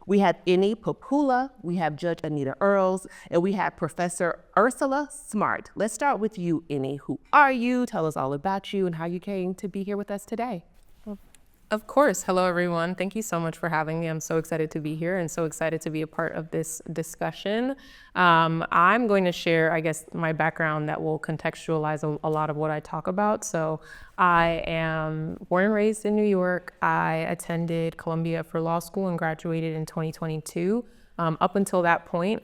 We have Eni Popoola, we have Judge Anita Earls, and we have Professor Ursula Smartt. Let's start with you, Eni. Who are you? Tell us all about you and how you came to be here with us today. Of course. Hello, everyone. Thank you so much for having me. I'm so excited to be here and so excited to be a part of this discussion. I'm going to share, I guess, my background that will contextualize a lot of what I talk about. So I am born and raised in New York. I attended Columbia for law school and graduated in 2022. Up until that point,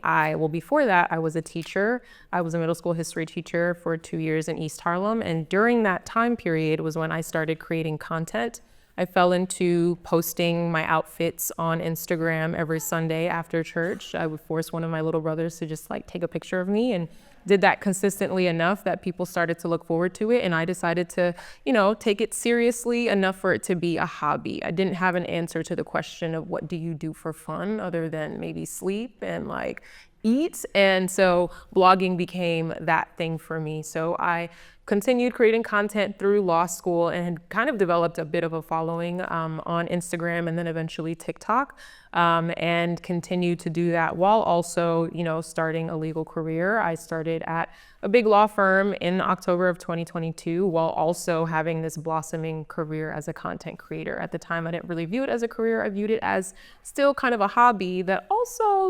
before that, I was a teacher. I was a middle school history teacher for 2 years in East Harlem. And during that time period was when I started creating content. I fell into posting my outfits on Instagram every Sunday after church. I would force one of my little brothers to just take a picture of me, and did that consistently enough that people started to look forward to it. And I decided to, take it seriously enough for it to be a hobby. I didn't have an answer to the question of what do you do for fun other than maybe sleep and eat. And so blogging became that thing for me. So I continued creating content through law school and had kind of developed a bit of a following on Instagram and then eventually TikTok, and continued to do that while also, starting a legal career. I started at a big law firm in October of 2022 while also having this blossoming career as a content creator. At the time, I didn't really view it as a career. I viewed it as still kind of a hobby that also,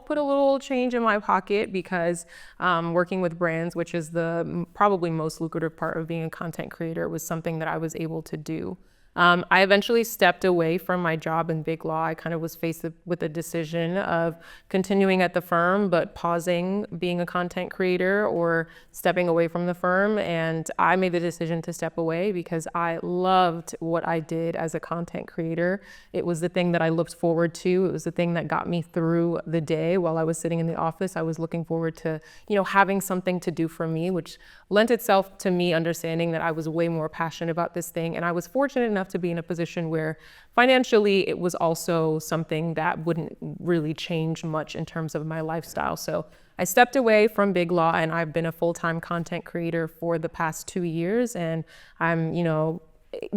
put a little change in my pocket because working with brands, which is the probably most lucrative part of being a content creator, was something that I was able to do. I eventually stepped away from my job in big law. I kind of was faced with a decision of continuing at the firm, but pausing being a content creator or stepping away from the firm. And I made the decision to step away because I loved what I did as a content creator. It was the thing that I looked forward to. It was the thing that got me through the day while I was sitting in the office. I was looking forward to, having something to do for me, which lent itself to me understanding that I was way more passionate about this thing. And I was fortunate enough to be in a position where financially it was also something that wouldn't really change much in terms of my lifestyle. So I stepped away from big law and I've been a full-time content creator for the past 2 years. And I'm,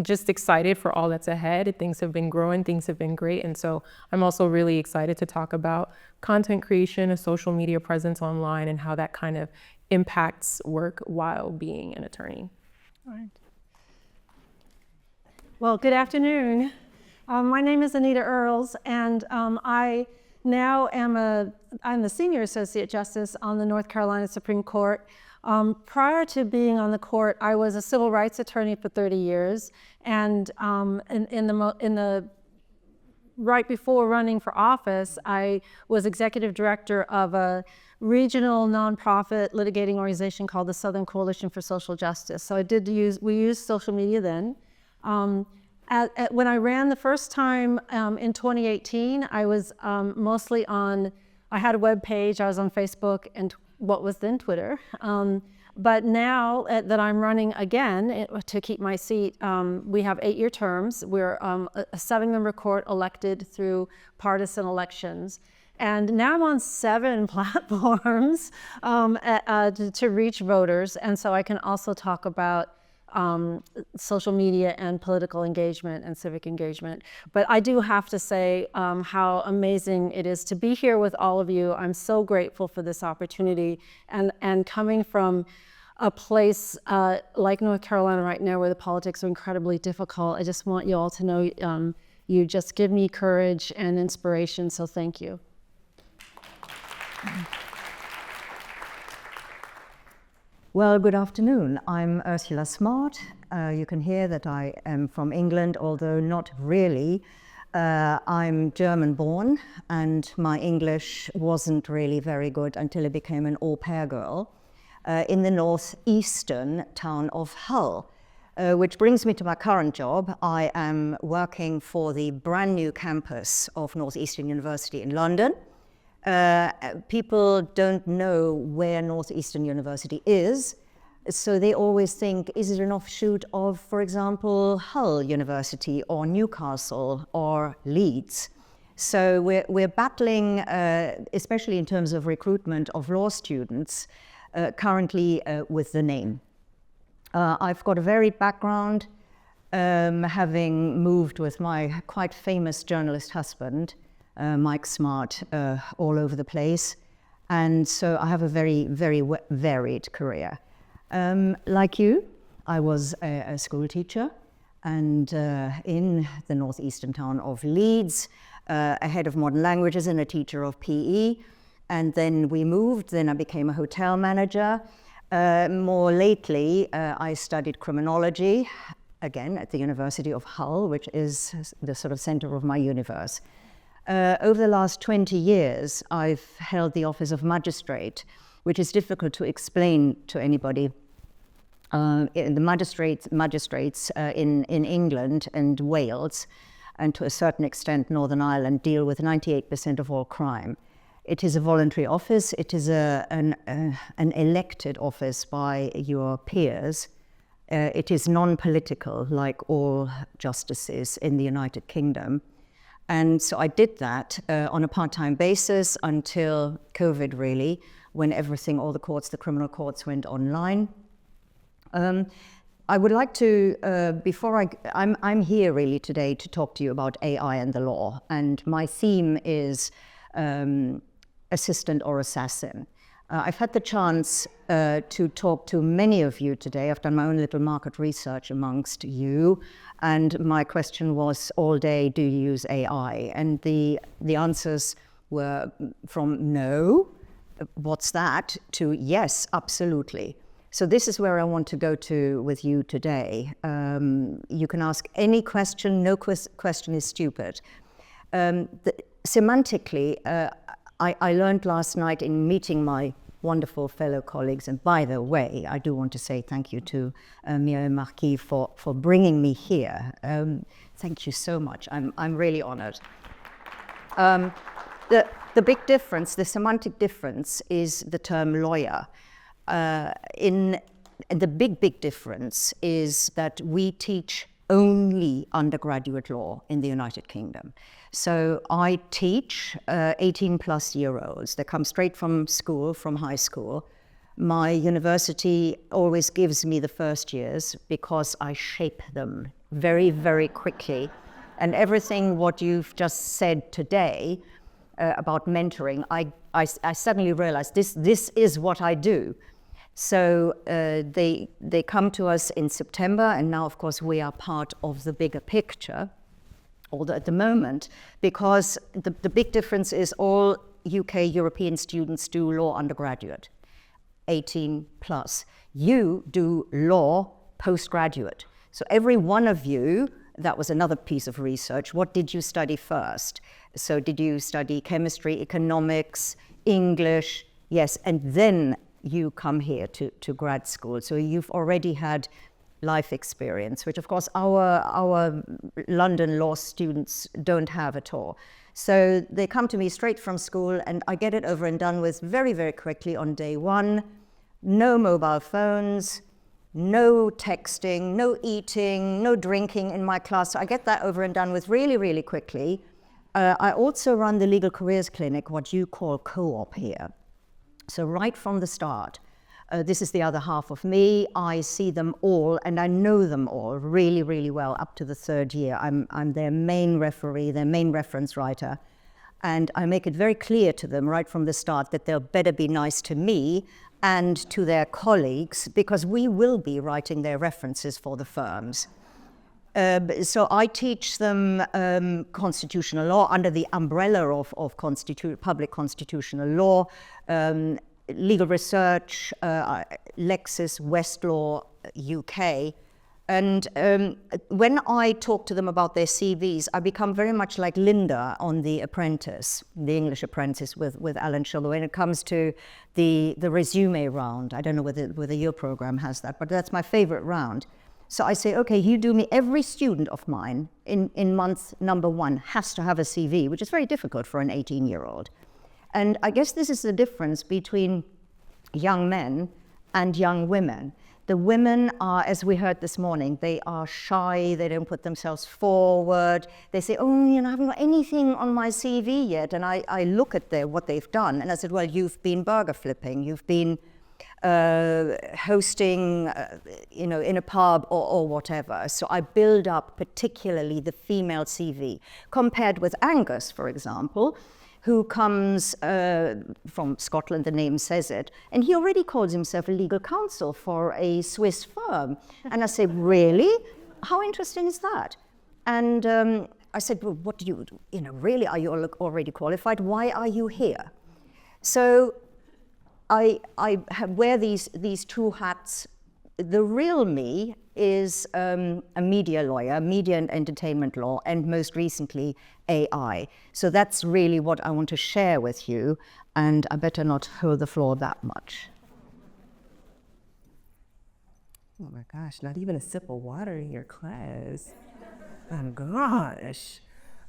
just excited for all that's ahead. Things have been growing, things have been great. And so I'm also really excited to talk about content creation, a social media presence online, and how that kind of impacts work while being an attorney. All right. Well, good afternoon. My name is Anita Earls, and I now I'm the Senior Associate Justice on the North Carolina Supreme Court. Prior to being on the court, I was a civil rights attorney for 30 years, and right before running for office, I was executive director of a regional nonprofit litigating organization called the Southern Coalition for Social Justice. So we used social media then. When I ran the first time in 2018, I was mostly I had a web page, I was on Facebook and what was then Twitter. But now that I'm running again to keep my seat, we have 8-year terms. We're a 7-member court elected through partisan elections. And now I'm on 7 platforms to reach voters. And so I can also talk about social media and political engagement and civic engagement. But I do have to say how amazing it is to be here with all of you. I'm so grateful for this opportunity. And coming from a place like North Carolina right now where the politics are incredibly difficult, I just want you all to know you just give me courage and inspiration, so thank you. Well, good afternoon. I'm Ursula Smartt. You can hear that I am from England, although not really. I'm German-born, and my English wasn't really very good until I became an au pair girl in the Northeastern town of Hull, which brings me to my current job. I am working for the brand new campus of Northeastern University in London. People don't know where Northeastern University is, so they always think, is it an offshoot of, for example, Hull University or Newcastle or Leeds? So we're battling, especially in terms of recruitment of law students, currently with the name. I've got a varied background, having moved with my quite famous journalist husband Mike Smart all over the place. And so I have a very, very varied career. Like you, I was a school teacher and in the northeastern town of Leeds, a head of modern languages and a teacher of PE. And then we moved, then I became a hotel manager. More lately, I studied criminology, again at the University of Hull, which is the sort of center of my universe. Over the last 20 years, I've held the office of magistrate, which is difficult to explain to anybody. The magistrates in England and Wales, and to a certain extent Northern Ireland, deal with 98% of all crime. It is a voluntary office. It is an elected office by your peers. It is non-political, like all justices in the United Kingdom. And so I did that on a part-time basis until COVID, really, when all the courts, the criminal courts, went online. I would like to, I'm here really today to talk to you about AI and the law. And my theme is assistant or assassin. I've had the chance to talk to many of you today. I've done my own little market research amongst you. And my question was all day, do you use AI? And the answers were from no, what's that, to yes, absolutely. So this is where I want to go to with you today. You can ask any question, no question is stupid. Semantically, I learned last night in meeting my wonderful fellow colleagues, and by the way, I do want to say thank you to Mireille Marquis for bringing me here. Thank you so much, I'm really honored. The big difference, the semantic difference, is the term lawyer. And the big difference is that we teach only undergraduate law in the United Kingdom. So I teach 18-plus-year-olds. They come straight from school, from high school. My university always gives me the first years because I shape them very, very quickly. And everything what you've just said today about mentoring, I suddenly realized this is what I do. So they come to us in September, and now, of course, we are part of the bigger picture, although at the moment, because the big difference is all UK European students do law undergraduate, 18 plus. You do law postgraduate. So every one of you, that was another piece of research, what did you study first? So did you study chemistry, economics, English? Yes, and then you come here to grad school. So you've already had life experience, which of course our London law students don't have at all. So they come to me straight from school and I get it over and done with very, very quickly on day one. No mobile phones, no texting, no eating, no drinking in my class. So I get that over and done with really, really quickly. I also run the Legal Careers Clinic, what you call co-op here. So right from the start, this is the other half of me. I see them all and I know them all really, really well up to the third year. I'm their main referee, their main reference writer. And I make it very clear to them right from the start that they'll better be nice to me and to their colleagues, because we will be writing their references for the firms. So I teach them constitutional law under the umbrella of public constitutional law, legal research, Lexis, Westlaw, UK. And when I talk to them about their CVs, I become very much like Linda on The Apprentice, the English Apprentice with Alan Shiller, when it comes to the resume round. I don't know whether your program has that, but that's my favorite round. So I say, okay, you do me, every student of mine in month number 1 has to have a CV, which is very difficult for an 18-year-old. And I guess this is the difference between young men and young women. The women are, as we heard this morning, they are shy, they don't put themselves forward. They say, oh, I haven't got anything on my CV yet. And I look at what they've done, and I said, well, you've been burger flipping, you've been hosting, in a pub or whatever. So I build up particularly the female CV, compared with Angus, for example, who comes from Scotland, the name says it, and he already calls himself a legal counsel for a Swiss firm. And I say, really? How interesting is that? And I said, well, what do you really, are you already qualified? Why are you here? So I wear these two hats. The real me is a media lawyer, media and entertainment law, and most recently AI. So that's really what I want to share with you, and I better not hold the floor that much. Oh my gosh, not even a sip of water in your class. Oh gosh.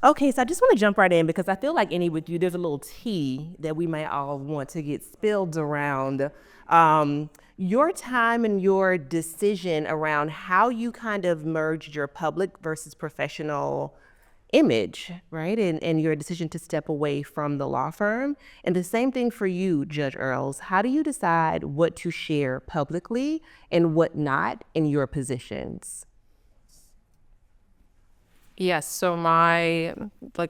Okay, so I just want to jump right in because I feel like Eni, with you, there's a little tea that we may all want to get spilled around your time and your decision around how you kind of merged your public versus professional image, right? And your decision to step away from the law firm. And the same thing for you, Judge Earls. How do you decide what to share publicly and what not in your positions? Yes, so my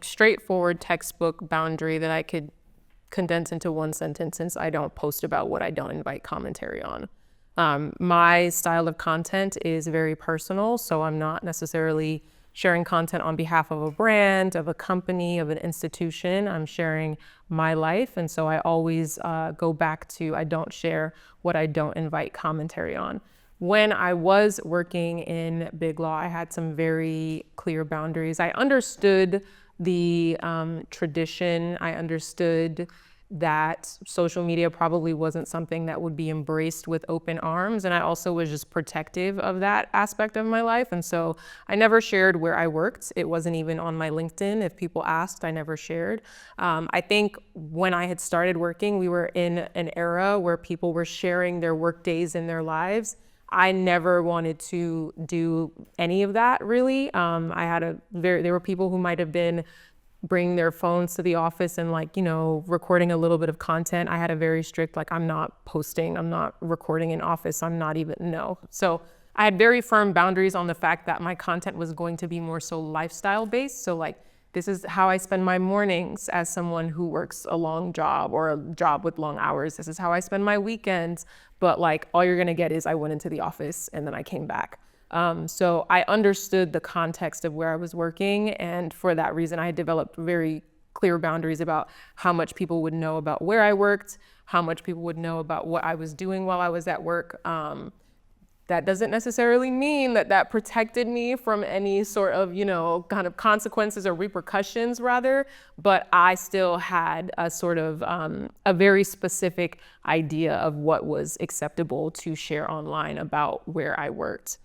straightforward textbook boundary that I could condense into one sentence, since I don't post about what I don't invite commentary on. My style of content is very personal, so I'm not necessarily sharing content on behalf of a brand, of a company, of an institution. I'm sharing my life, and so I always go back to I don't share what I don't invite commentary on. When I was working in big law, I had some very clear boundaries. I understood the tradition. I understood that social media probably wasn't something that would be embraced with open arms. And I also was just protective of that aspect of my life. And so I never shared where I worked. It wasn't even on my LinkedIn. If people asked, I never shared. I think when I had started working, we were in an era where people were sharing their work days and their lives. I never wanted to do any of that, really. There were people who might have been bringing their phones to the office and recording a little bit of content. I had a very strict, I'm not posting, I'm not recording in office, I'm not even, no. So I had very firm boundaries on the fact that my content was going to be more so lifestyle based. So this is how I spend my mornings as someone who works a long job or a job with long hours. This is how I spend my weekends. But all you're gonna get is I went into the office and then I came back. So I understood the context of where I was working. And for that reason, I had developed very clear boundaries about how much people would know about where I worked, how much people would know about what I was doing while I was at work. That doesn't necessarily mean that protected me from any sort of, kind of consequences or repercussions rather, but I still had a sort of a very specific idea of what was acceptable to share online about where I worked.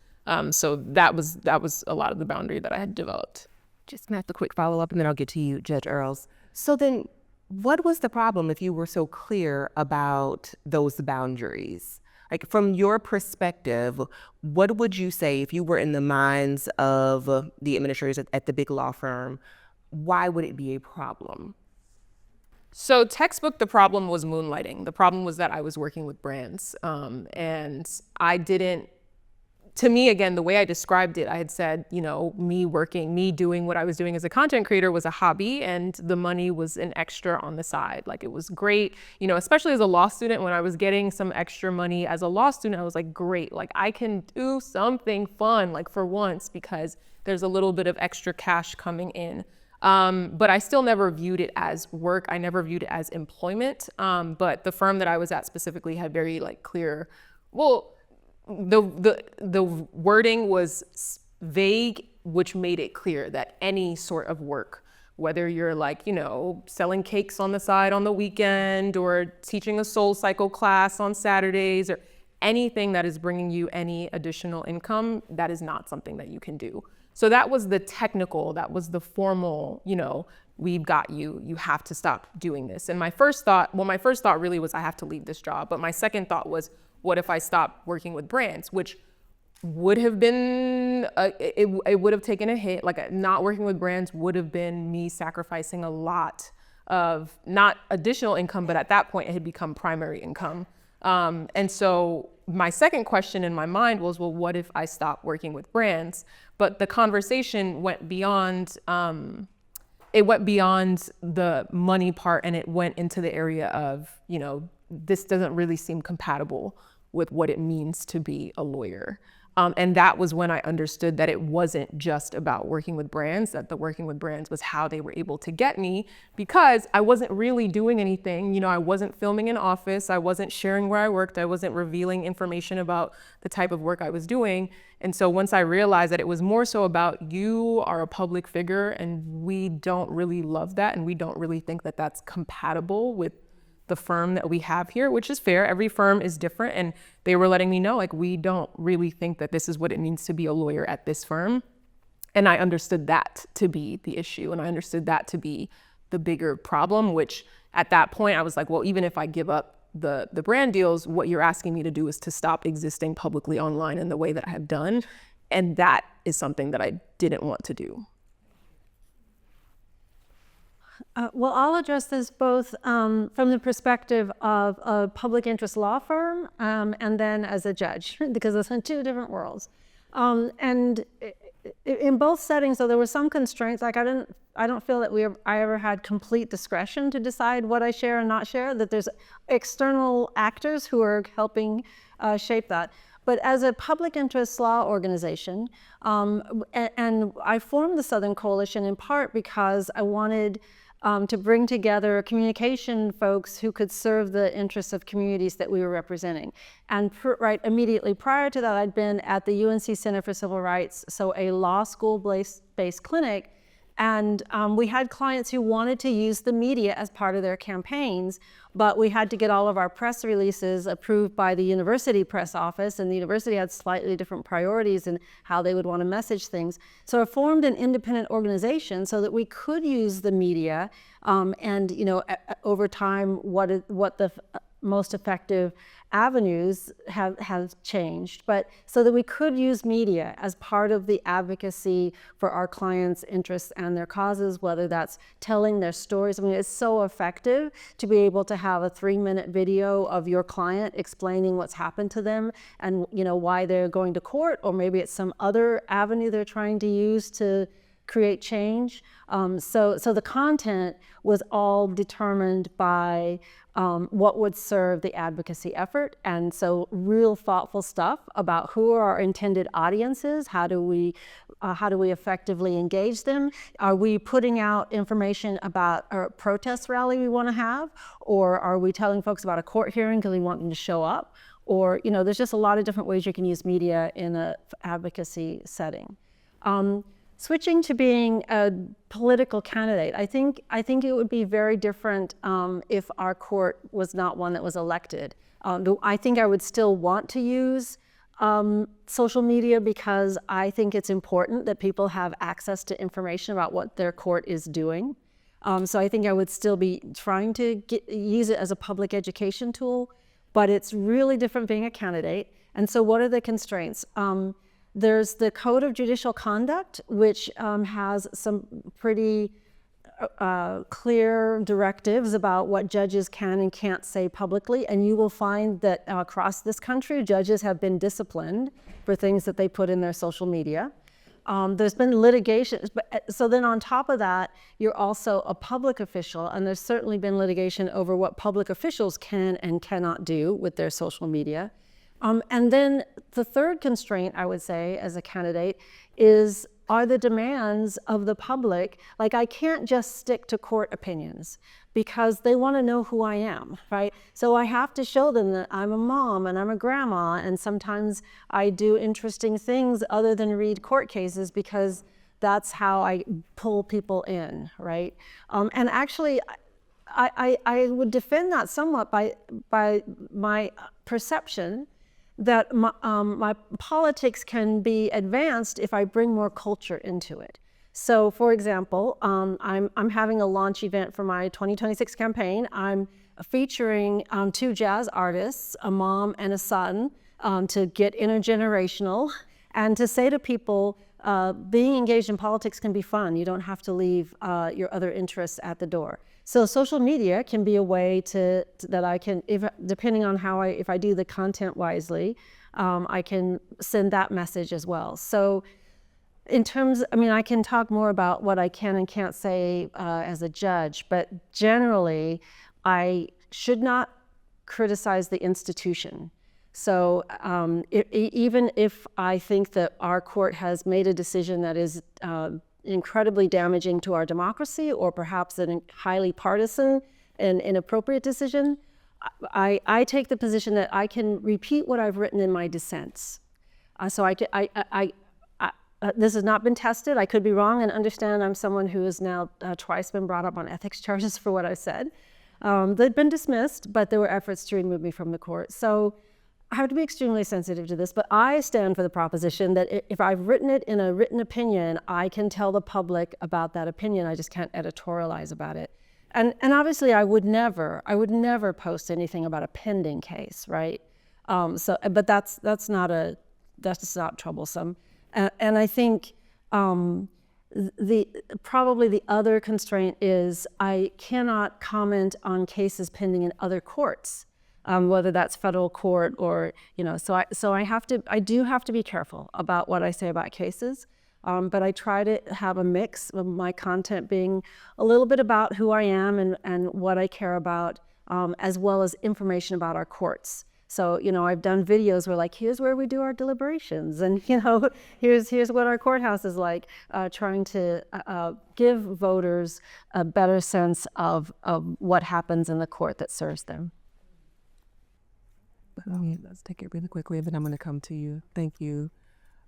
So that was a lot of the boundary that I had developed. Just gonna have a quick follow-up and then I'll get to you, Judge Earls. So then what was the problem if you were so clear about those boundaries? From your perspective, what would you say if you were in the minds of the administrators at the big law firm? Why would it be a problem? So textbook, the problem was moonlighting. The problem was that I was working with brands. And I didn't, to me, again, the way I described it, I had said, me doing what I was doing as a content creator was a hobby and the money was an extra on the side. It was great, especially as a law student, when I was getting some extra money as a law student, I was like, great, I can do something fun, for once, because there's a little bit of extra cash coming in. But I still never viewed it as work. I never viewed it as employment. But the firm that I was at specifically had very clear, the wording was vague, which made it clear that any sort of work, whether you're selling cakes on the side on the weekend or teaching a soul cycle class on Saturdays or anything that is bringing you any additional income, that is not something that you can do. So that was the technical, that was the formal, we've got you, you have to stop doing this. And my first thought really was I have to leave this job. But my second thought was, what if I stop working with brands, which would have been, it would have taken a hit. Not working with brands would have been me sacrificing a lot of, not additional income, but at that point it had become primary income. And so my second question in my mind was, well, what if I stop working with brands? But the conversation went beyond, it went beyond the money part, and it went into the area of, you know, this doesn't really seem compatible with what it means to be a lawyer. And that was when I understood that it wasn't just about working with brands, that the working with brands was how they were able to get me, because I wasn't really doing anything. You know, I wasn't filming in office, I wasn't sharing where I worked, I wasn't revealing information about the type of work I was doing. And so once I realized that it was more so about, you are a public figure and we don't really love that, and we don't really think that that's compatible with the firm that we have here, which is fair. Every firm is different. And they were letting me know, like, we don't really think that this is what it means to be a lawyer at this firm. And I understood that to be the issue. And I understood that to be the bigger problem, which at that point I was like, well, even if I give up the brand deals, what you're asking me to do is to stop existing publicly online in the way that I have done. And that is something that I didn't want to do. Well, I'll address this both from the perspective of a public interest law firm and then as a judge, because those are two different worlds. And in both settings, though, there were some constraints. Like I don't feel that I ever had complete discretion to decide what I share and not share, that there's external actors who are helping shape that. But as a public interest law organization, and I formed the Southern Coalition in part because I wanted to bring together communication folks who could serve the interests of communities that we were representing. And right immediately prior to that, I'd been at the UNC Center for Civil Rights, so a law school-based clinic. And we had clients who wanted to use the media as part of their campaigns, but we had to get all of our press releases approved by the university press office, and the university had slightly different priorities in how they would want to message things. So I formed an independent organization so that we could use the media, and you know, over time, what the most effective avenues have changed, but so that we could use media as part of the advocacy for our clients' interests and their causes, whether that's telling their stories. I mean, it's so effective to be able to have a 3-minute video of your client explaining what's happened to them and, you know, why they're going to court, or maybe it's some other avenue they're trying to use to create change. So the content was all determined by what would serve the advocacy effort. And so real thoughtful stuff about who are our intended audiences, how do we effectively engage them? Are we putting out information about a protest rally we want to have? Or are we telling folks about a court hearing because we want them to show up? Or, you know, there's just a lot of different ways you can use media in an advocacy setting. Switching to being a political candidate, I think it would be very different if our court was not one that was elected. I think I would still want to use social media because I think it's important that people have access to information about what their court is doing. So I think I would still be trying to use it as a public education tool, but it's really different being a candidate. And so what are the constraints? There's the Code of Judicial Conduct, which has some pretty clear directives about what judges can and can't say publicly. And you will find that across this country, judges have been disciplined for things that they put in their social media. There's been litigation. So then on top of that, you're also a public official, and there's certainly been litigation over what public officials can and cannot do with their social media. And then the third constraint, I would say, as a candidate, are the demands of the public. Like, I can't just stick to court opinions because they want to know who I am, right? So I have to show them that I'm a mom and I'm a grandma, and sometimes I do interesting things other than read court cases because that's how I pull people in, right? And actually, I would defend that somewhat by my perception that my politics can be advanced if I bring more culture into it. So, for example, I'm having a launch event for my 2026 campaign. I'm featuring 2 jazz artists, a mom and a son, to get intergenerational, and to say to people, being engaged in politics can be fun. You don't have to leave your other interests at the door. So social media can be a way that I can, depending on if I do the content wisely, I can send that message as well. So in terms, I can talk more about what I can and can't say as a judge, but generally, I should not criticize the institution. So even if I think that our court has made a decision that is incredibly damaging to our democracy, or perhaps a highly partisan and inappropriate decision, I take the position that I can repeat what I've written in my dissents. This has not been tested. I could be wrong, and understand I'm someone who has now twice been brought up on ethics charges for what I said. They've been dismissed, but there were efforts to remove me from the court. So I have to be extremely sensitive to this, but I stand for the proposition that if I've written it in a written opinion, I can tell the public about that opinion. I just can't editorialize about it. And obviously I would never post anything about a pending case, right? But that's not troublesome. And I think probably the other constraint is I cannot comment on cases pending in other courts. Whether that's federal court or, so I do have to be careful about what I say about cases, but I try to have a mix of my content being a little bit about who I am and what I care about, as well as information about our courts. So, I've done videos where here's where we do our deliberations, and, here's what our courthouse is like, trying to give voters a better sense of what happens in the court that serves them. Let's take it really quickly, and then I'm going to come to you. Thank you.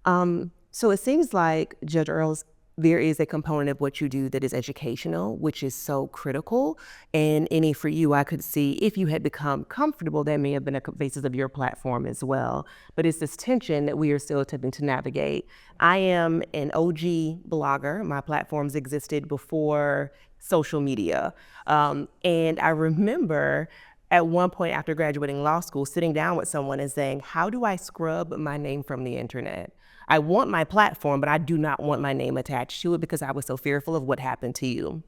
So it seems like, Judge Earls, there is a component of what you do that is educational, which is so critical. And Eni, for you, I could see if you had become comfortable, that may have been a basis of your platform as well. But it's this tension that we are still attempting to navigate. I am an OG blogger. My platforms existed before social media. And I remember at one point after graduating law school, sitting down with someone and saying, how do I scrub my name from the internet? I want my platform, but I do not want my name attached to it because I was so fearful of what happened to you.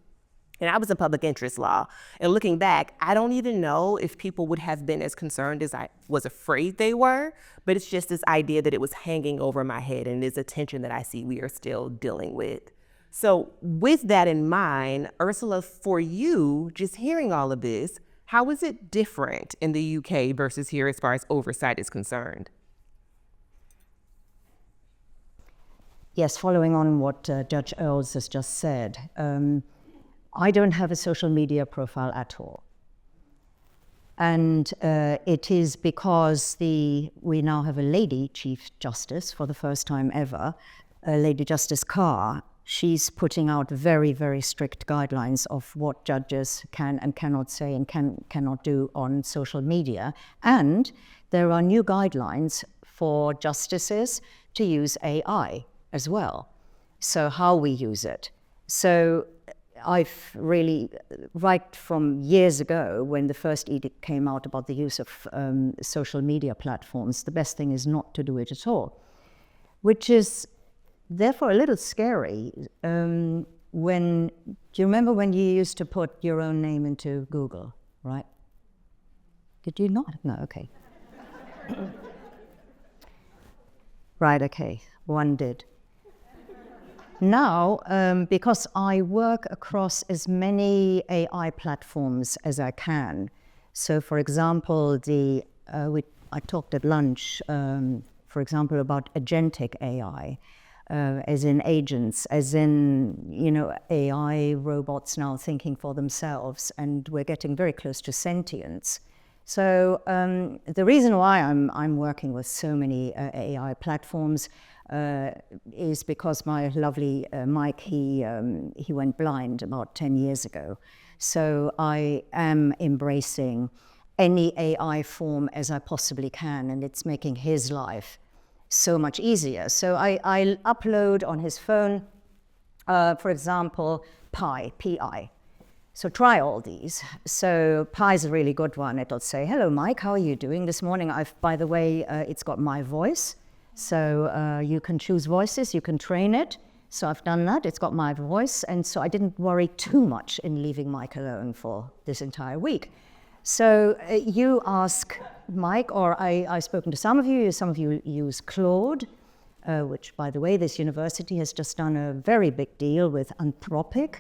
And I was in public interest law. And looking back, I don't even know if people would have been as concerned as I was afraid they were, but it's just this idea that it was hanging over my head, and it is a tension that I see we are still dealing with. So with that in mind, Ursula, for you, just hearing all of this, how is it different in the UK versus here as far as oversight is concerned? Yes, following on what Judge Earls has just said, I don't have a social media profile at all. And it is because we now have a lady Chief Justice for the first time ever, Lady Justice Carr. She's putting out very, very strict guidelines of what judges can and cannot say and cannot do on social media. And there are new guidelines for justices to use AI as well. So how we use it. So I've really, right from years ago, when the first edict came out about the use of social media platforms, the best thing is not to do it at all, which is therefore a little scary. Do you remember when you used to put your own name into Google, right? Did you not? No, okay. Right, okay, one did. Now, because I work across as many AI platforms as I can, so for example, I talked at lunch, for example, about agentic AI, as in agents, as in, AI robots now thinking for themselves, and we're getting very close to sentience. So the reason why I'm working with so many AI platforms is because my lovely Mike, he went blind about 10 years ago. So I am embracing any AI form as I possibly can, and it's making his life so much easier. So I upload on his phone, for example, Pi, P-I. So try all these. So Pi is a really good one. It'll say, hello, Mike, how are you doing this morning? By the way, it's got my voice. So you can choose voices, you can train it. So I've done that, it's got my voice, and so I didn't worry too much in leaving Mike alone for this entire week. So you ask Mike, or I've spoken to some of you use Claude, which, by the way, this university has just done a very big deal with Anthropic,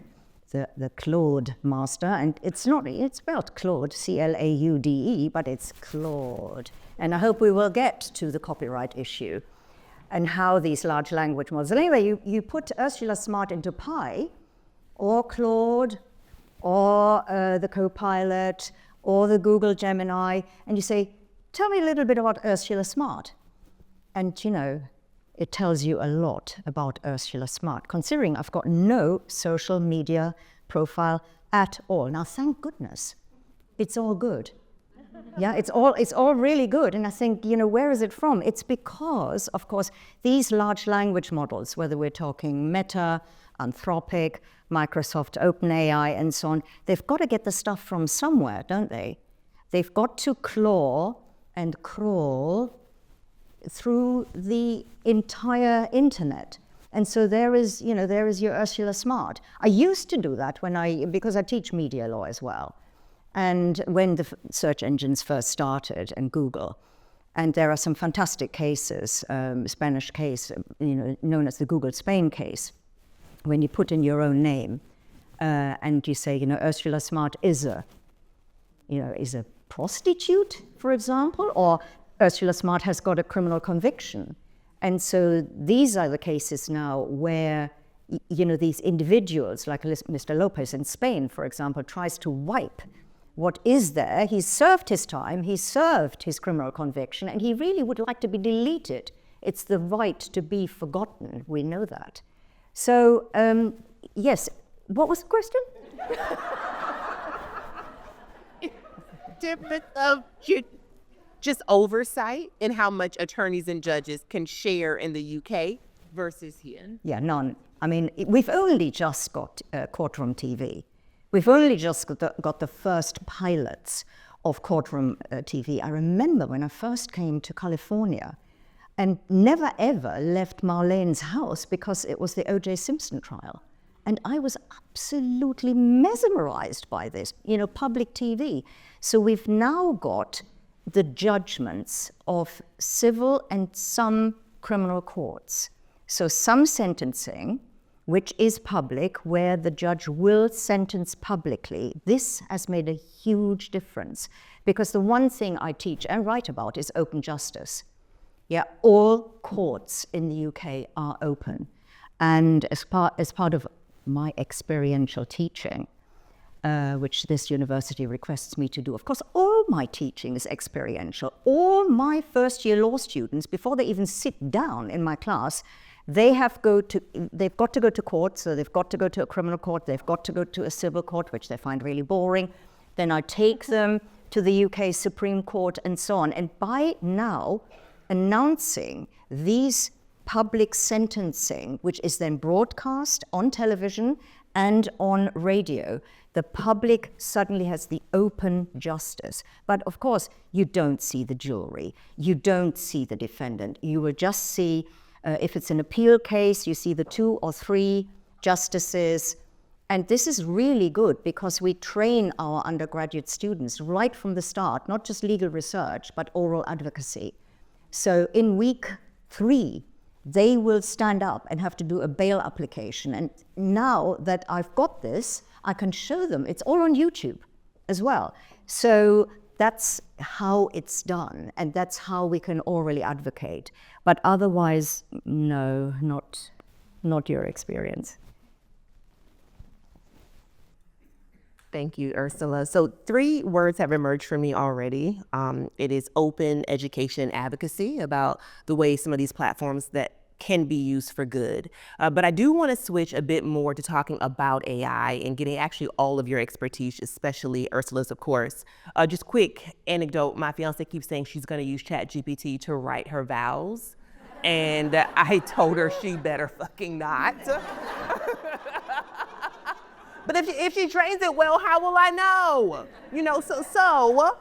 the Claude master, and it's spelled Claude, C-L-A-U-D-E, but it's Claude. And I hope we will get to the copyright issue and how these large language models. Anyway, you put Ursula Smartt into Pi, or Claude, or the Copilot, or the Google Gemini, and you say, tell me a little bit about Ursula Smartt. And you know, it tells you a lot about Ursula Smartt, considering I've got no social media profile at all. Now, thank goodness, it's all good. Yeah, it's all really good. And I think, you know, where is it from? It's because, of course, these large language models, whether we're talking Meta, Anthropic, Microsoft, OpenAI, and so on, they've got to get the stuff from somewhere, don't they? They've got to claw and crawl through the entire internet. And so there is your Ursula Smartt. I used to do that because I teach media law as well. And when the search engines first started, and Google, and there are some fantastic cases, Spanish case, known as the Google Spain case, when you put in your own name and you say, Ursula Smartt is a prostitute, for example, or Ursula Smartt has got a criminal conviction. And so these are the cases now where, these individuals, like Mr. Lopez in Spain, for example, tries to wipe what is there. He's served his time, he's served his criminal conviction, and he really would like to be deleted. It's the right to be forgotten. We know that. So, yes, what was the question? Just oversight in how much attorneys and judges can share in the UK versus here. Yeah, none. I mean, we've only just got courtroom TV. We've only just got the first pilots of courtroom TV. I remember when I first came to California and never ever left Marlene's house because it was the O.J. Simpson trial. And I was absolutely mesmerized by this, public TV. So we've now got the judgments of civil and some criminal courts. So some sentencing, which is public, where the judge will sentence publicly. This has made a huge difference, because the one thing I teach and write about is open justice. Yeah, all courts in the UK are open. And as part of my experiential teaching, which this university requests me to do. Of course, all my teaching is experiential. All my first-year law students, before they even sit down in my class, they've got to go to court, so they've got to go to a criminal court, they've got to go to a civil court, which they find really boring. Then I take them to the UK Supreme Court and so on. And by now, announcing these public sentencing, which is then broadcast on television and on radio, the public suddenly has the open justice. But of course, you don't see the jury. You don't see the defendant. You will just see, if it's an appeal case, you see the 2 or 3 justices. And this is really good because we train our undergraduate students right from the start, not just legal research, but oral advocacy. So in week 3, they will stand up and have to do a bail application. And now that I've got this, I can show them. It's all on YouTube as well. So that's how it's done, and that's how we can orally advocate. But otherwise, no, not your experience. Thank you, Ursula. So 3 words have emerged for me already. It is open education advocacy, about the way some of these platforms that can be used for good. But I do want to switch a bit more to talking about AI and getting actually all of your expertise, especially Ursula's, of course. Just quick anecdote, my fiance keeps saying she's going to use ChatGPT to write her vows. And I told her she better fucking not. But if she trains it well, how will I know? So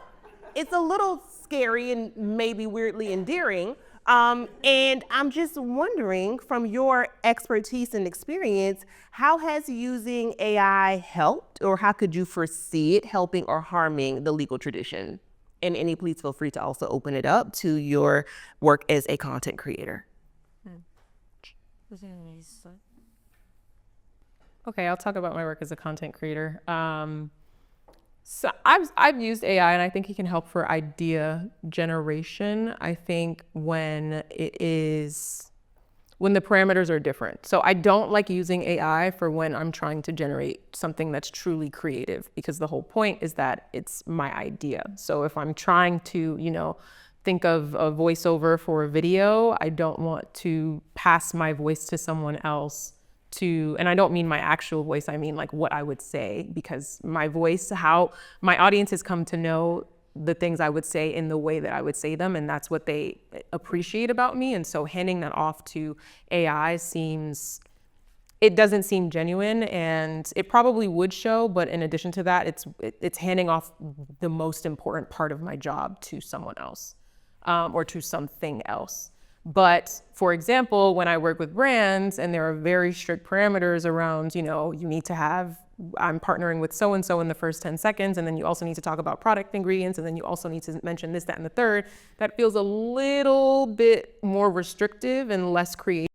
it's a little scary and maybe weirdly endearing. And I'm just wondering, from your expertise and experience, how has using AI helped, or how could you foresee it helping or harming the legal tradition? And Eni, please feel free to also open it up to your work as a content creator. Okay, I'll talk about my work as a content creator. So I've used AI, and I think it can help for idea generation. I think when the parameters are different. So I don't like using AI for when I'm trying to generate something that's truly creative, because the whole point is that it's my idea. So if I'm trying to, think of a voiceover for a video, I don't want to pass my voice to someone else and I don't mean my actual voice, I mean like what I would say, because my voice, how my audience has come to know the things I would say in the way that I would say them, and that's what they appreciate about me. And so handing that off to AI it doesn't seem genuine, and it probably would show, but in addition to that, it's handing off the most important part of my job to someone else, or to something else. But for example, when I work with brands and there are very strict parameters around, you need to I'm partnering with so-and-so in the first 10 seconds, and then you also need to talk about product ingredients, and then you also need to mention this, that, and the third, that feels a little bit more restrictive and less creative.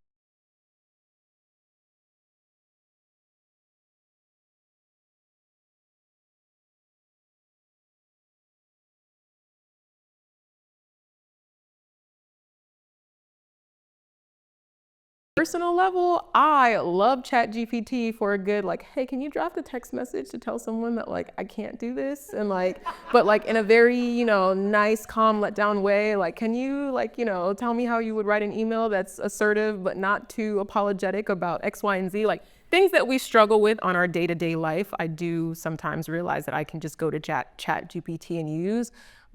Personal level, I love ChatGPT for a good, hey, can you draft a text message to tell someone that I can't do this? And but in a very, nice, calm, let down way, can you tell me how you would write an email that's assertive, but not too apologetic about X, Y, and Z, things that we struggle with on our day-to-day life. I do sometimes realize that I can just go to ChatGPT and use.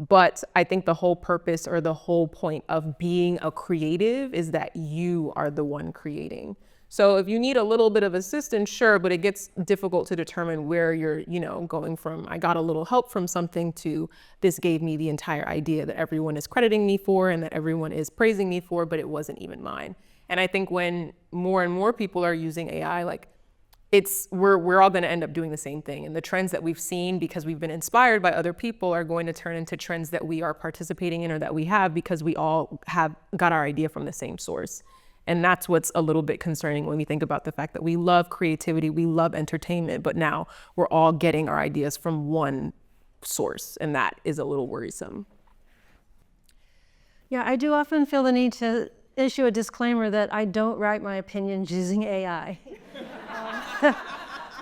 But I think the whole purpose or the whole point of being a creative is that you are the one creating. So if you need a little bit of assistance, sure, but it gets difficult to determine where you're, going from, I got a little help from something, to this gave me the entire idea that everyone is crediting me for and that everyone is praising me for, but it wasn't even mine. And I think when more and more people are using AI, we're all going to end up doing the same thing. And the trends that we've seen because we've been inspired by other people are going to turn into trends that we are participating in, or that we have because we all have got our idea from the same source. And that's what's a little bit concerning when we think about the fact that we love creativity, we love entertainment, but now we're all getting our ideas from one source, and that is a little worrisome. Yeah, I do often feel the need to issue a disclaimer that I don't write my opinions using AI.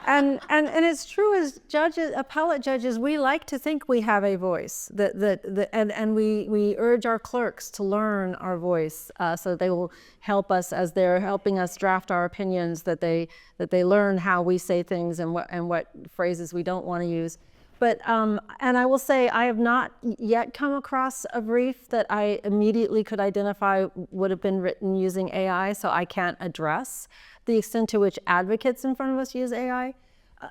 And it's true, as judges, appellate judges, we like to think we have a voice, and we urge our clerks to learn our voice, so they will help us as they're helping us draft our opinions, that they learn how we say things and what phrases we don't want to use. But and I will say, I have not yet come across a brief that I immediately could identify would have been written using AI, so I can't address the extent to which advocates in front of us use AI.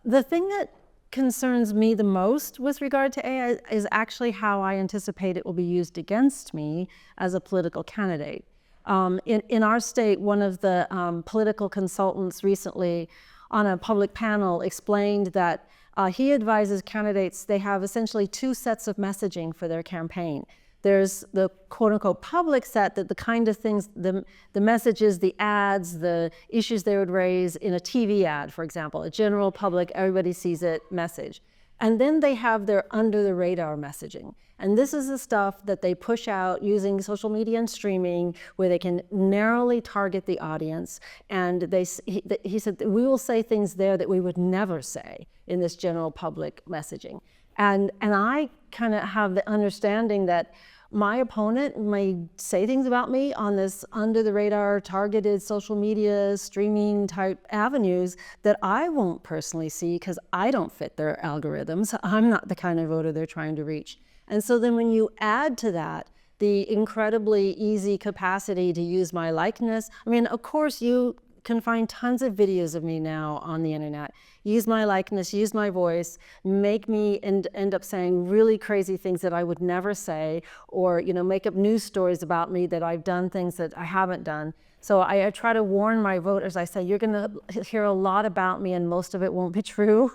The thing that concerns me the most with regard to AI is actually how I anticipate it will be used against me as a political candidate. In our state, one of the political consultants recently on a public panel explained that he advises candidates, they have essentially two sets of messaging for their campaign. There's the quote unquote public set, that the kind of things, the messages, the ads, the issues they would raise in a TV ad, for example, a general public, everybody sees it message. And then they have their under the radar messaging. And this is the stuff that they push out using social media and streaming, where they can narrowly target the audience. And he said, we will say things there that we would never say in this general public messaging. And I kind of have the understanding that my opponent may say things about me on this under the radar targeted social media streaming type avenues that I won't personally see because I don't fit their algorithms. I'm not the kind of voter they're trying to reach. And so then when you add to that the incredibly easy capacity to use my likeness, I mean, of course you can find tons of videos of me now on the internet. Use my likeness, use my voice, make me end up saying really crazy things that I would never say, or make up news stories about me that I've done things that I haven't done. So I try to warn my voters. I say, you're going to hear a lot about me, and most of it won't be true,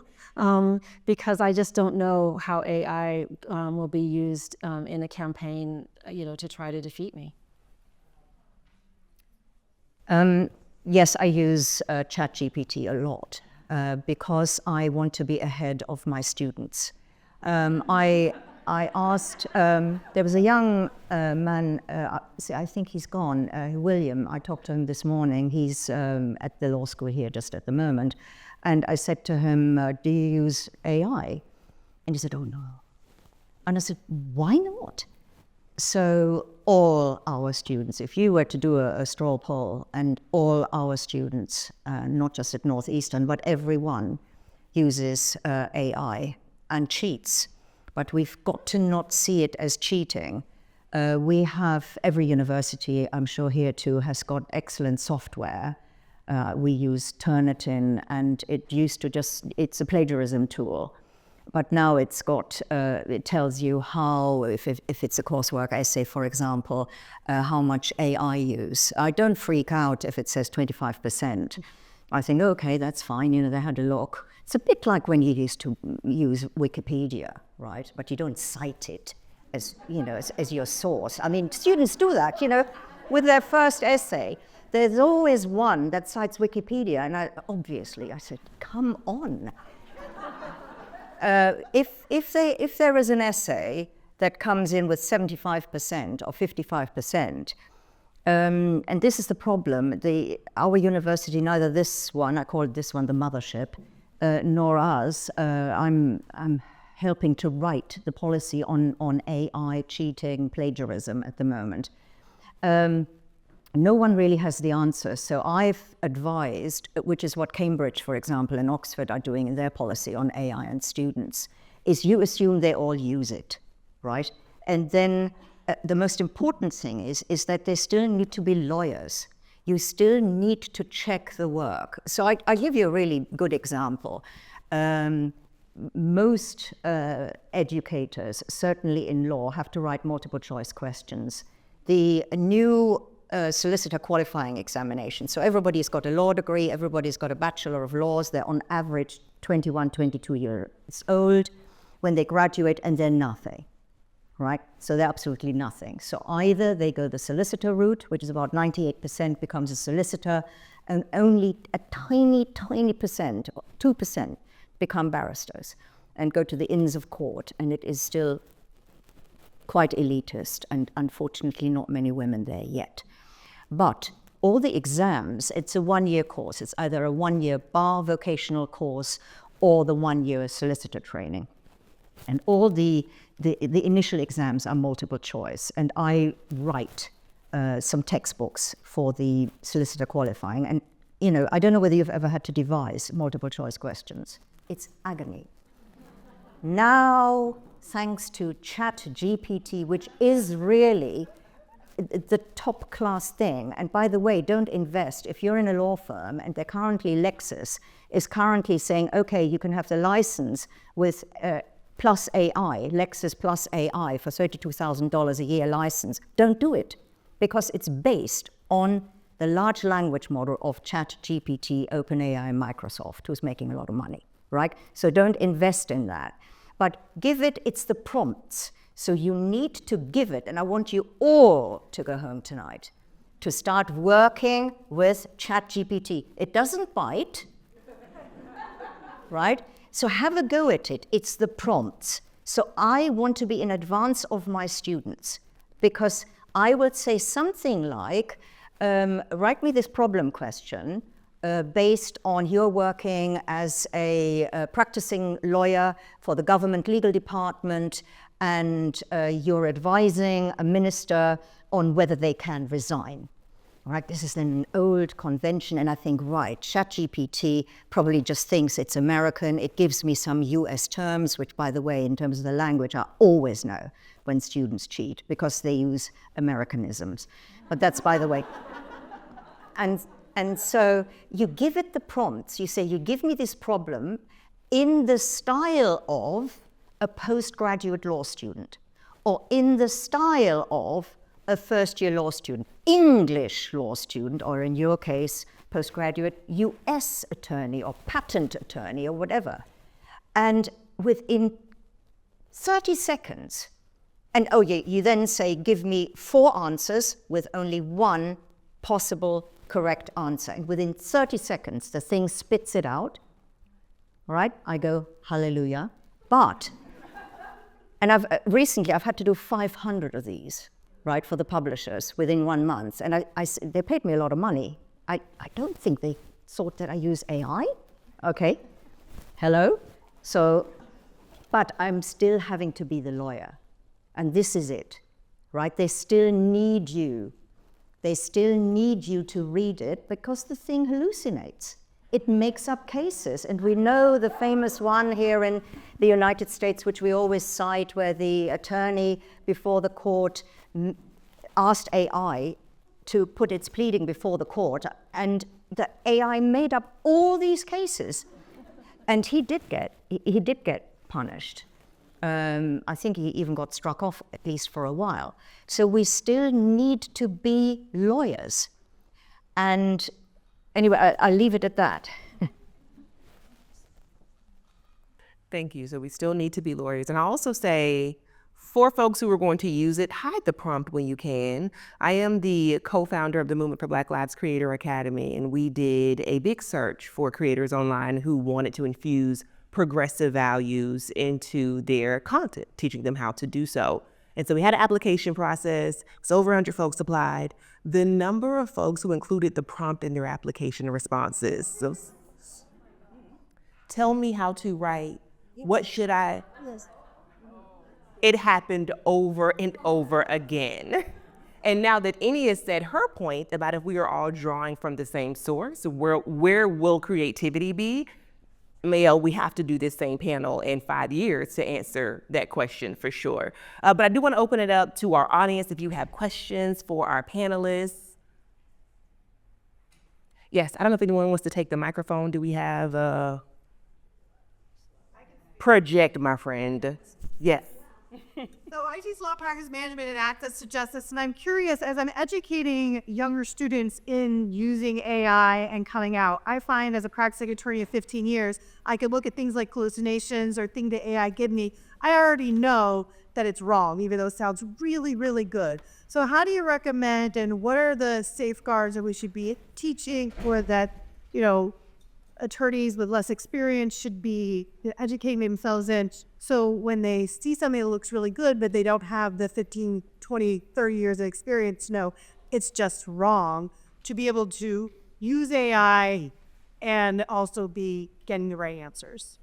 because I just don't know how AI will be used in a campaign, to try to defeat me. Yes, I use ChatGPT a lot because I want to be ahead of my students. I asked, there was a young man, I think he's gone, William. I talked to him this morning. He's at the law school here just at the moment. And I said to him, do you use AI? And he said, oh, no. And I said, why not? So all our students, if you were to do a straw poll, and all our students, not just at Northeastern, but everyone uses AI and cheats. But we've got to not see it as cheating. We have, every university, I'm sure here too, has got excellent software. We use Turnitin, and it used to it's a plagiarism tool. But now it's got, it tells you how, if it's a coursework essay, for example, how much AI use. I don't freak out if it says 25%. I think, okay, that's fine, they had a look. It's a bit like when you used to use Wikipedia, right? But you don't cite it as, as your source. I mean, students do that, with their first essay. There's always one that cites Wikipedia, and I said, come on. If there is an essay that comes in with 75% or 55%, and this is the problem, our university, neither this one, I call this one the mothership, nor us, I'm helping to write the policy on AI, cheating, plagiarism at the moment. No one really has the answer. So I've advised, which is what Cambridge, for example, and Oxford are doing in their policy on AI and students, is you assume they all use it, right? And then the most important thing is that they still need to be lawyers. You still need to check the work. So I give you a really good example. Most educators, certainly in law, have to write multiple choice questions. The new solicitor qualifying examination. So everybody's got a law degree, everybody's got a Bachelor of Laws, they're on average 21, 22 years old when they graduate, and they're nothing, right? So they're absolutely nothing. So either they go the solicitor route, which is about 98% becomes a solicitor, and only a tiny, tiny percent, 2%, become barristers and go to the Inns of Court, and it is still quite elitist, and unfortunately not many women there yet. But all the exams, it's a one-year course. It's either a one-year bar vocational course or the one-year solicitor training. And all the initial exams are multiple choice. And I write some textbooks for the solicitor qualifying. And, I don't know whether you've ever had to devise multiple choice questions. It's agony. Now, thanks to ChatGPT, which is really the top class thing. And by the way, don't invest. If you're in a law firm and they're currently, Lexis is currently saying, okay, you can have the license with plus AI, Lexis plus AI for $32,000 a year license. Don't do it, because it's based on the large language model of ChatGPT, OpenAI, and Microsoft, who's making a lot of money, right? So don't invest in that. But it's the prompts. So you need to give it, and I want you all to go home tonight to start working with ChatGPT. It doesn't bite, right? So have a go at it. It's the prompts. So I want to be in advance of my students, because I would say something like, write me this problem question based on you're working as a practicing lawyer for the government legal department, and you're advising a minister on whether they can resign. All right, this is an old convention, and I think, right, ChatGPT probably just thinks it's American. It gives me some US terms, which, by the way, in terms of the language, I always know when students cheat, because they use Americanisms. But that's by the way. And And so you give it the prompts. You say, you give me this problem in the style of a postgraduate law student, or in the style of a first-year law student, English law student, or in your case, postgraduate US attorney or patent attorney or whatever. And within 30 seconds, and oh yeah, you then say, give me 4 answers with only one possible correct answer. And within 30 seconds, the thing spits it out. All right, I go, hallelujah. But, and recently I've had to do 500 of these, right, for the publishers within 1 month. And they paid me a lot of money. I don't think they thought that I use AI. Okay, hello? So, but I'm still having to be the lawyer. And this is it, right? They still need you. They still need you to read it because the thing hallucinates. It makes up cases. And we know the famous one here in the United States, which we always cite, where the attorney before the court asked AI to put its pleading before the court, and the AI made up all these cases. And he did get punished. I think he even got struck off, at least for a while. So we still need to be lawyers. And anyway, I'll leave it at that. Thank you. So we still need to be lawyers. And I also say, for folks who are going to use it, hide the prompt when you can. I am the co-founder of the Movement for Black Lives Creator Academy, and we did a big search for creators online who wanted to infuse progressive values into their content, teaching them how to do so. And so we had an application process. It's over 100 folks applied. The number of folks who included the prompt in their application responses. So, tell me how to write. What should I? Yes. It happened over and over again. And now that Eni has said her point about if we are all drawing from the same source, where will creativity be? Mael, we have to do this same panel in 5 years to answer that question for sure. But I do want to open it up to our audience if you have questions for our panelists. Yes, I don't know if anyone wants to take the microphone. Do we have a project, my friend? Yes. So I teach law practice management and access to justice, and I'm curious, as I'm educating younger students in using AI and coming out, I find as a practicing attorney of 15 years, I could look at things like hallucinations or things that AI give me. I already know that it's wrong, even though it sounds really, really good. So how do you recommend, and what are the safeguards that we should be teaching, or that, attorneys with less experience should be educating themselves in, so when they see something that looks really good, but they don't have the 15, 20, 30 years of experience, no, it's just wrong, to be able to use AI and also be getting the right answers.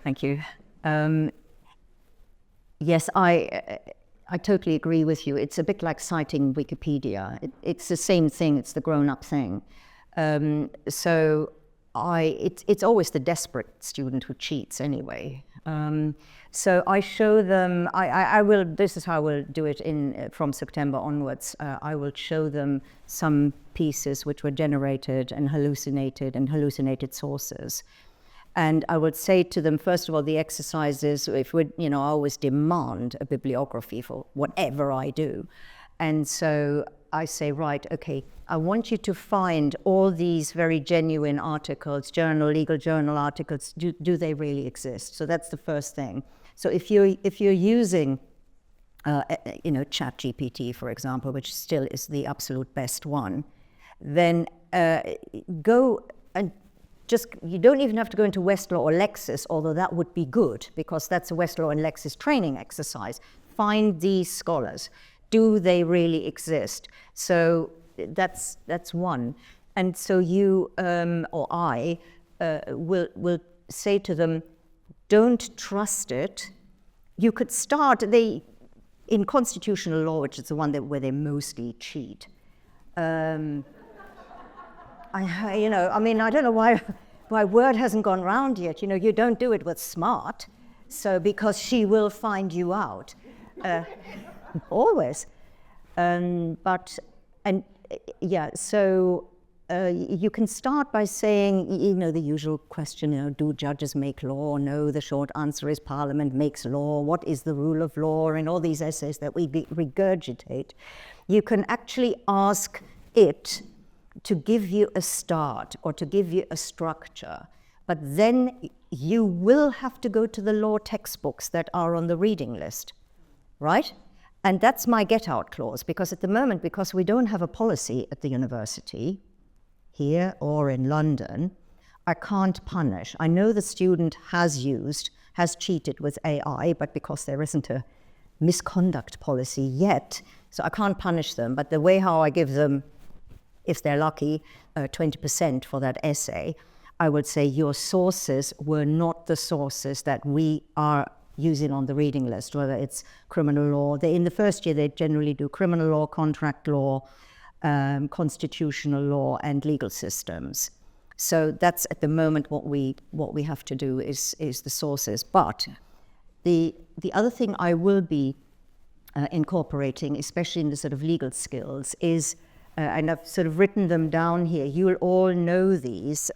Thank you. Yes, I totally agree with you. It's a bit like citing Wikipedia. It's the same thing. It's the grown-up thing. So it's always the desperate student who cheats anyway. So I show them. I will. This is how I will do it from September onwards. I will show them some pieces which were generated and hallucinated sources. And I would say to them, first of all, the exercises, if we, I always demand a bibliography for whatever I do. And so I say, right, okay, I want you to find all these very genuine articles, legal journal articles, do they really exist? So that's the first thing. So if you're using, ChatGPT, for example, which still is the absolute best one, then go and you don't even have to go into Westlaw or Lexis, although that would be good, because that's a Westlaw and Lexis training exercise. Find these scholars. Do they really exist? So that's one. And so you or I will say to them, don't trust it. You could start, in constitutional law, which is the one where they mostly cheat. I don't know why word hasn't gone round yet. You don't do it with Smartt, so because she will find you out, always. So you can start by saying, the usual question, do judges make law? No, the short answer is Parliament makes law. What is the rule of law? And all these essays that we regurgitate. You can actually ask it to give you a start or to give you a structure. But then you will have to go to the law textbooks that are on the reading list, right? And that's my get-out clause, because at the moment, because we don't have a policy at the university, here or in London, I can't punish. I know the student has cheated with AI, but because there isn't a misconduct policy yet, so I can't punish them. But the way how I give them, if they're lucky, 20% for that essay, I would say your sources were not the sources that we are using on the reading list, whether it's criminal law. In the first year, they generally do criminal law, contract law, constitutional law, and legal systems. So that's at the moment what we have to do is the sources. But the other thing I will be incorporating, especially in the sort of legal skills, is, and I've sort of written them down here. You will all know these.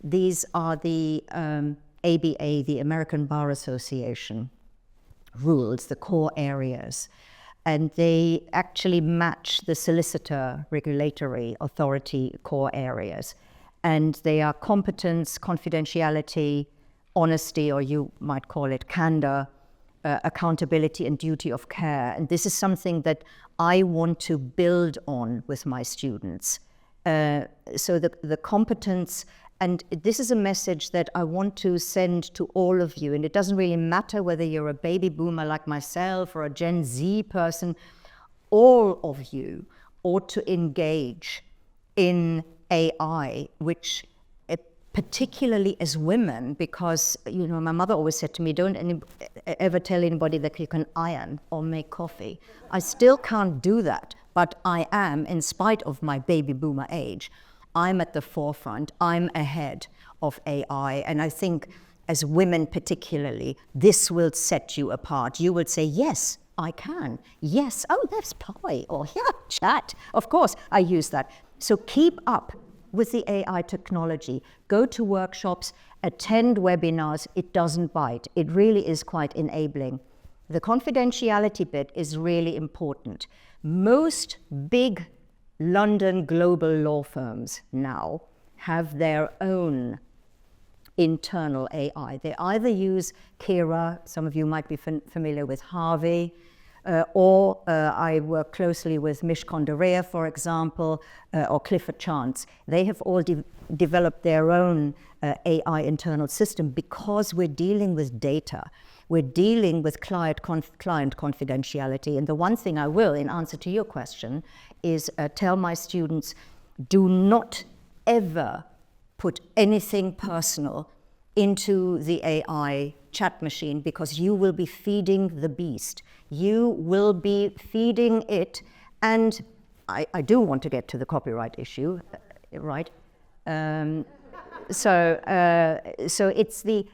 These are the ABA, the American Bar Association rules, the core areas. And they actually match the solicitor regulatory authority core areas. And they are competence, confidentiality, honesty, or you might call it candor, accountability, and duty of care. And this is something that I want to build on with my students. So the competence, and this is a message that I want to send to all of you. And it doesn't really matter whether you're a baby boomer like myself or a Gen Z person. All of you ought to engage in AI, which particularly as women, because, my mother always said to me, don't ever tell anybody that you can iron or make coffee. I still can't do that, but I am, in spite of my baby boomer age, I'm at the forefront, I'm ahead of AI, and I think as women particularly, this will set you apart. You will say, yes, I can. Yes, oh, that's Pi, or yeah, chat. Of course, I use that. So keep up with the AI technology. Go to workshops, attend webinars. It doesn't bite. It really is quite enabling. The confidentiality bit is really important. Most big London global law firms now have their own internal AI. They either use Kira, some of you might be familiar with Harvey, or I work closely with Mishcon Derea, for example, or Clifford Chance. They have all developed their own AI internal system because we're dealing with data. We're dealing with client confidentiality. And the one thing I will, in answer to your question, is tell my students, do not ever put anything personal into the AI chat machine, because you will be feeding the beast. You will be feeding it. And I do want to get to the copyright issue, right? So it's the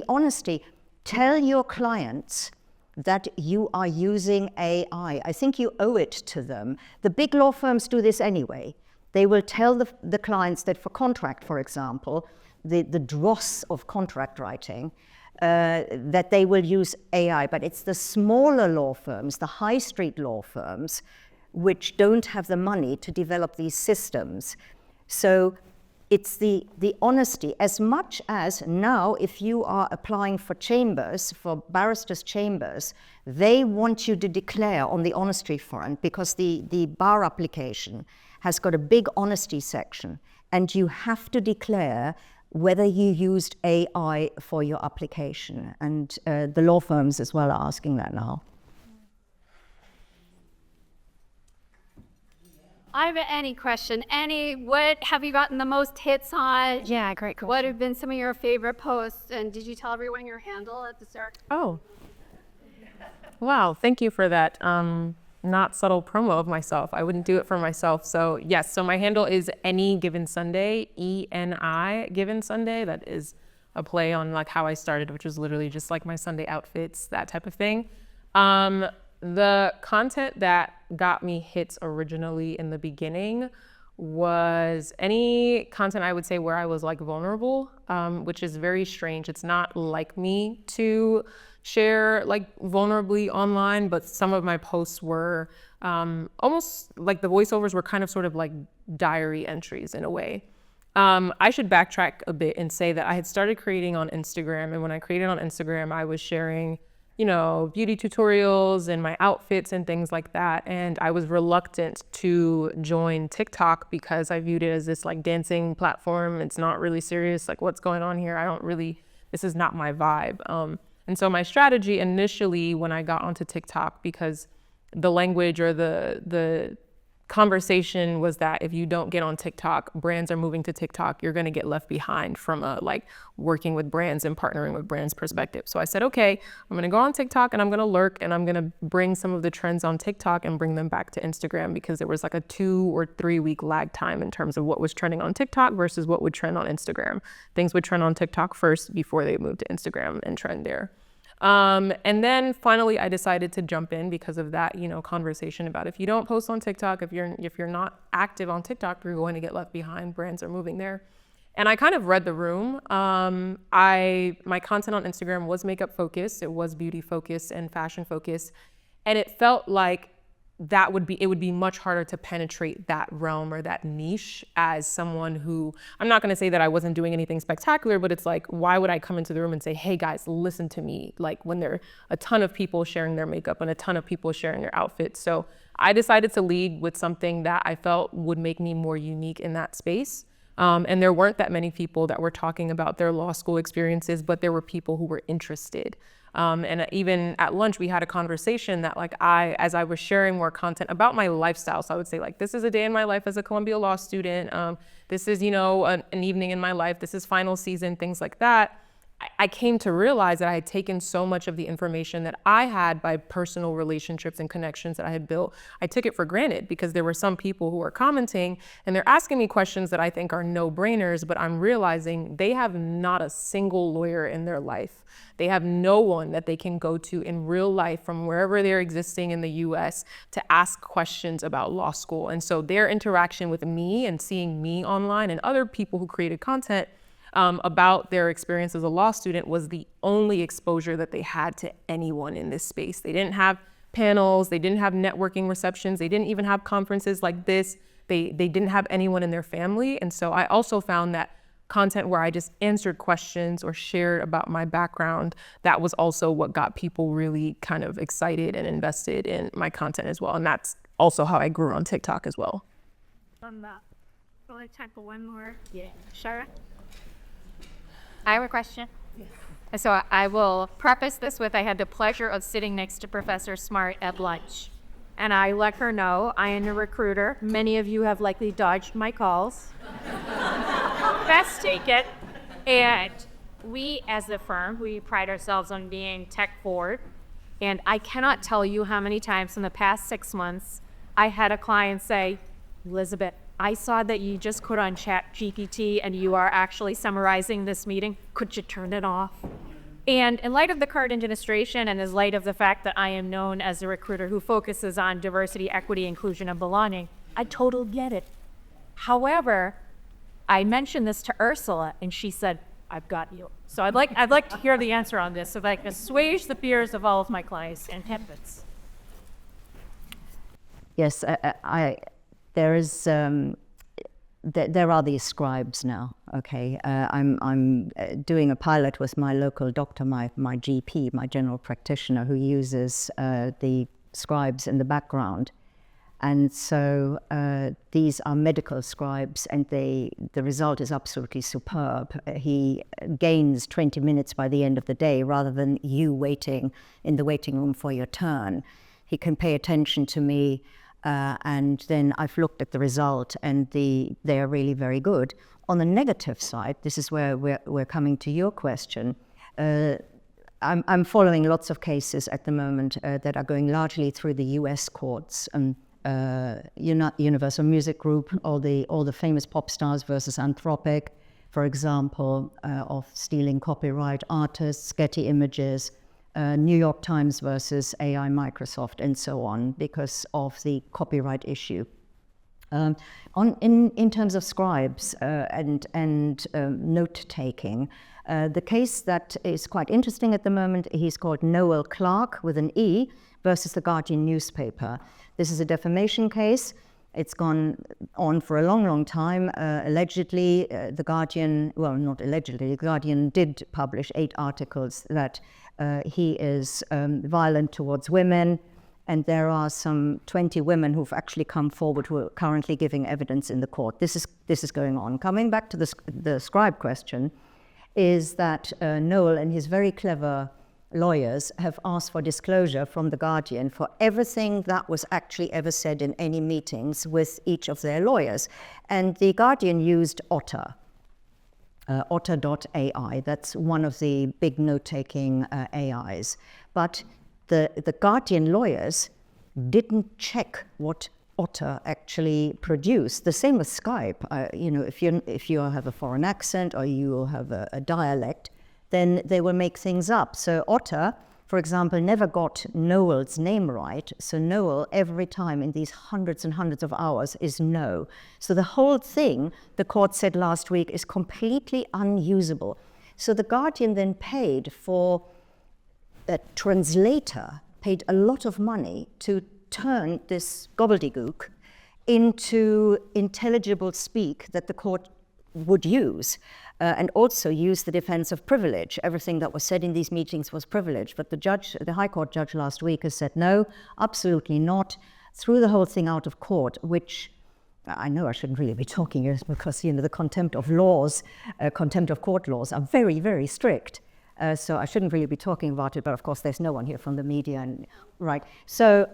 honesty. Tell your clients that you are using AI. I think you owe it to them. The big law firms do this anyway. They will tell the clients that for contract, for example, the dross of contract writing, that they will use AI. But it's the smaller law firms, the high street law firms, which don't have the money to develop these systems. So it's the honesty, as much as now, if you are applying for chambers, for barristers' chambers, they want you to declare on the honesty front, because the bar application has got a big honesty section, and you have to declare whether you used AI for your application. And the law firms as well are asking that now. I have any question. What have you gotten the most hits on? Yeah, great question. What have been some of your favorite posts? And did you tell everyone your handle at the start? Oh, wow, thank you for that not subtle promo of myself. I wouldn't do it for myself. So yes, so my handle is Eni Given Sunday, ENI Given Sunday. That is a play on like how I started, which was literally just like my Sunday outfits, that type of thing. The content that got me hits originally in the beginning was any content I would say where I was like vulnerable, which is very strange. It's not like me to share like vulnerably online, but some of my posts were almost like the voiceovers were kind of sort of like diary entries in a way. I should backtrack a bit and say that I had started creating on Instagram, and when I created on Instagram, I was sharing, you know, beauty tutorials and my outfits and things like that. And I was reluctant to join TikTok because I viewed it as this like dancing platform. It's not really serious. Like, what's going on here? This is not my vibe. And so my strategy initially when I got onto TikTok, because the language or the conversation was that if you don't get on TikTok, brands are moving to TikTok, you're going to get left behind from a like working with brands and partnering with brands perspective. So I said, okay, I'm going to go on TikTok and I'm going to lurk and I'm going to bring some of the trends on TikTok and bring them back to Instagram, because there was like a 2 or 3 week lag time in terms of what was trending on TikTok versus what would trend on Instagram. Things would trend on TikTok first before they moved to Instagram and trend there. And then finally I decided to jump in because of that, you know, conversation about if you don't post on TikTok, if you're not active on TikTok, you're going to get left behind. Brands are moving there. And I kind of read the room. My content on Instagram was makeup focused, it was beauty focused and fashion focused. And it felt like it would be much harder to penetrate that realm or that niche as someone who, I'm not going to say that I wasn't doing anything spectacular, but it's like, why would I come into the room and say, hey guys, listen to me? Like when there are a ton of people sharing their makeup and a ton of people sharing their outfits. So I decided to lead with something that I felt would make me more unique in that space. And there weren't that many people that were talking about their law school experiences, but there were people who were interested. And even at lunch, we had a conversation that like as I was sharing more content about my lifestyle, so I would say like, this is a day in my life as a Columbia Law student. This is, you know, an evening in my life. This is final season, things like that. I came to realize that I had taken so much of the information that I had by personal relationships and connections that I had built. I took it for granted because there were some people who were commenting and they're asking me questions that I think are no-brainers, but I'm realizing they have not a single lawyer in their life. They have no one that they can go to in real life from wherever they're existing in the US to ask questions about law school. And so their interaction with me and seeing me online and other people who created content about their experience as a law student was the only exposure that they had to anyone in this space. They didn't have panels, they didn't have networking receptions, they didn't even have conferences like this. They didn't have anyone in their family. And so I also found that content where I just answered questions or shared about my background, that was also what got people really kind of excited and invested in my content as well. And that's also how I grew on TikTok as well. On that, we'll have time for one more. Yeah. Tashira? I have a question. Yes. So I will preface this with I had the pleasure of sitting next to Professor Smartt at lunch. And I let her know I am a recruiter. Many of you have likely dodged my calls. Best take it. And we, as a firm, we pride ourselves on being tech forward. And I cannot tell you how many times in the past 6 months I had a client say, Elizabeth, I saw that you just put on ChatGPT and you are actually summarizing this meeting. Could you turn it off? And in light of the current administration and in light of the fact that I am known as a recruiter who focuses on diversity, equity, inclusion, and belonging, I totally get it. However, I mentioned this to Ursula and she said, I've got you. So I'd like to hear the answer on this so that I can assuage the fears of all of my clients and candidates. Yes, there are these scribes now. Okay, I'm doing a pilot with my local doctor, my GP, my general practitioner, who uses the scribes in the background, and so these are medical scribes, and the result is absolutely superb. He gains 20 minutes by the end of the day, rather than you waiting in the waiting room for your turn. He can pay attention to me. And then I've looked at the result, and they are really very good. On the negative side, this is where we're coming to your question. I'm following lots of cases at the moment that are going largely through the US courts. Universal Music Group, all the famous pop stars versus Anthropic, for example, of stealing copyright, artists, Getty Images, New York Times versus AI Microsoft and so on because of the copyright issue. In terms of scribes and note-taking, the case that is quite interesting at the moment, he's called Noel Clarke with an E versus the Guardian newspaper. This is a defamation case. It's gone on for a long, long time. Allegedly, the Guardian, well, not allegedly, the Guardian did publish 8 articles that he is violent towards women, and there are some 20 women who've actually come forward who are currently giving evidence in the court. This is going on. Coming back to the scribe question, is that Noel and his very clever lawyers have asked for disclosure from the Guardian for everything that was actually ever said in any meetings with each of their lawyers. And the Guardian used Otter. Otter.ai, that's one of the big note-taking AIs. But the Guardian lawyers didn't check what Otter actually produced. The same with Skype. If you have a foreign accent or you have a dialect, then they will make things up. So Otter, for example, never got Noel's name right. So Noel, every time in these hundreds and hundreds of hours, is no. So the whole thing, the court said last week, is completely unusable. So the Guardian then paid for a translator, paid a lot of money to turn this gobbledygook into intelligible speak that the court would use, and also use the defense of privilege. Everything that was said in these meetings was privilege, but the High Court judge last week has said no, absolutely not, threw the whole thing out of court, which I know I shouldn't really be talking here because the contempt of court laws are very, very strict. So I shouldn't really be talking about it, but of course there's no one here from the media, right? So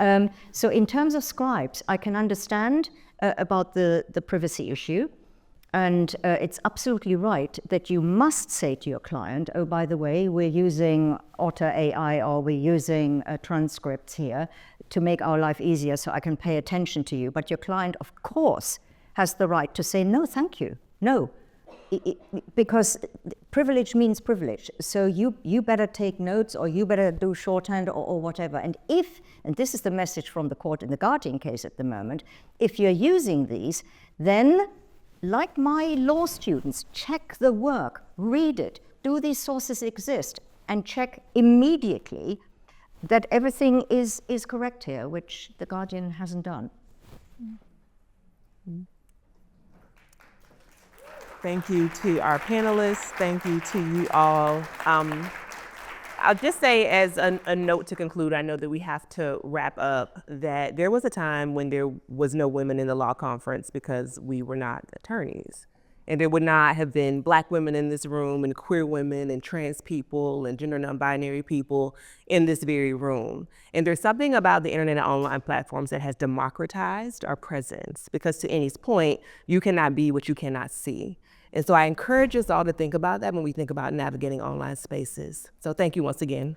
in terms of scribes, I can understand about the privacy issue, and it's absolutely right that you must say to your client, oh, by the way, we're using Otter AI or we're using transcripts here to make our life easier so I can pay attention to you. But your client, of course, has the right to say, no, thank you, no. Because privilege means privilege. So you better take notes or you better do shorthand or whatever. And this is the message from the court in the Guardian case at the moment, if you're using these, then like my law students, check the work, read it, do these sources exist, and check immediately that everything is correct here, which the Guardian hasn't done. Thank you to our panelists. Thank you to you all. I'll just say as a note to conclude, I know that we have to wrap up, that there was a time when there was no women in the law conference because we were not attorneys. And there would not have been Black women in this room and queer women and trans people and gender non-binary people in this very room. And there's something about the internet and online platforms that has democratized our presence, because to Eni's point, you cannot be what you cannot see. And so I encourage us all to think about that when we think about navigating online spaces. So thank you once again.